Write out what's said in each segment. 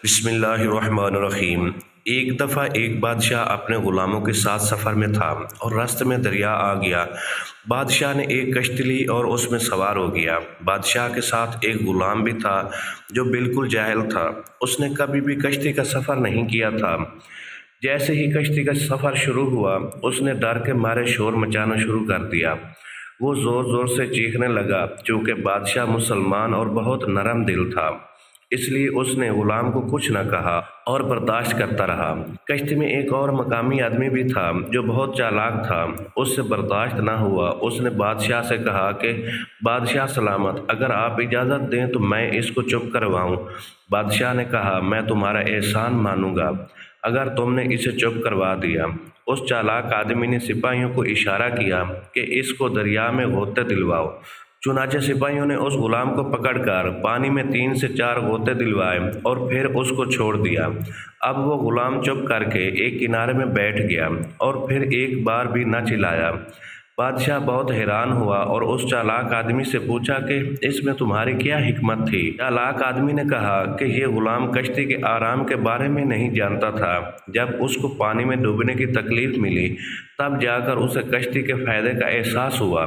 بسم اللہ الرحمن الرحیم۔ ایک دفعہ ایک بادشاہ اپنے غلاموں کے ساتھ سفر میں تھا اور راستے میں دریا آ گیا۔ بادشاہ نے ایک کشتی لی اور اس میں سوار ہو گیا۔ بادشاہ کے ساتھ ایک غلام بھی تھا جو بالکل جاہل تھا۔ اس نے کبھی بھی کشتی کا سفر نہیں کیا تھا۔ جیسے ہی کشتی کا سفر شروع ہوا، اس نے ڈر کے مارے شور مچانا شروع کر دیا۔ وہ زور زور سے چیخنے لگا۔ چونکہ بادشاہ مسلمان اور بہت نرم دل تھا، اس لیے اس نے غلام کو کچھ نہ کہا اور برداشت کرتا رہا۔ کشتی میں ایک اور مقامی آدمی بھی تھا جو بہت چالاک تھا۔ اس سے برداشت نہ ہوا۔ اس نے بادشاہ سے کہا کہ بادشاہ سلامت، اگر آپ اجازت دیں تو میں اس کو چپ کرواؤں۔ بادشاہ نے کہا، میں تمہارا احسان مانوں گا اگر تم نے اسے چپ کروا دیا۔ اس چالاک آدمی نے سپاہیوں کو اشارہ کیا کہ اس کو دریا میں غوطے دلواؤ۔ چنانچہ سپاہیوں نے اس غلام کو پکڑ کر پانی میں 3 سے 4 غوطے دلوائے اور پھر اس کو چھوڑ دیا۔ اب وہ غلام چپ کر کے ایک کنارے میں بیٹھ گیا اور پھر ایک بار بھی نہ چلایا۔ بادشاہ بہت حیران ہوا اور اس چالاک آدمی سے پوچھا کہ اس میں تمہاری کیا حکمت تھی؟ چالاک آدمی نے کہا کہ یہ غلام کشتی کے آرام کے بارے میں نہیں جانتا تھا۔ جب اس کو پانی میں ڈوبنے کی تکلیف ملی، تب جا کر اسے کشتی کے فائدے کا احساس ہوا۔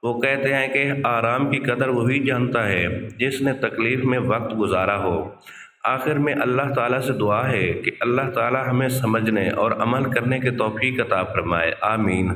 وہ کہتے ہیں کہ آرام کی قدر وہی جانتا ہے جس نے تکلیف میں وقت گزارا ہو۔ آخر میں اللہ تعالیٰ سے دعا ہے کہ اللہ تعالیٰ ہمیں سمجھنے اور عمل کرنے کی توفیق عطا فرمائے، آمین۔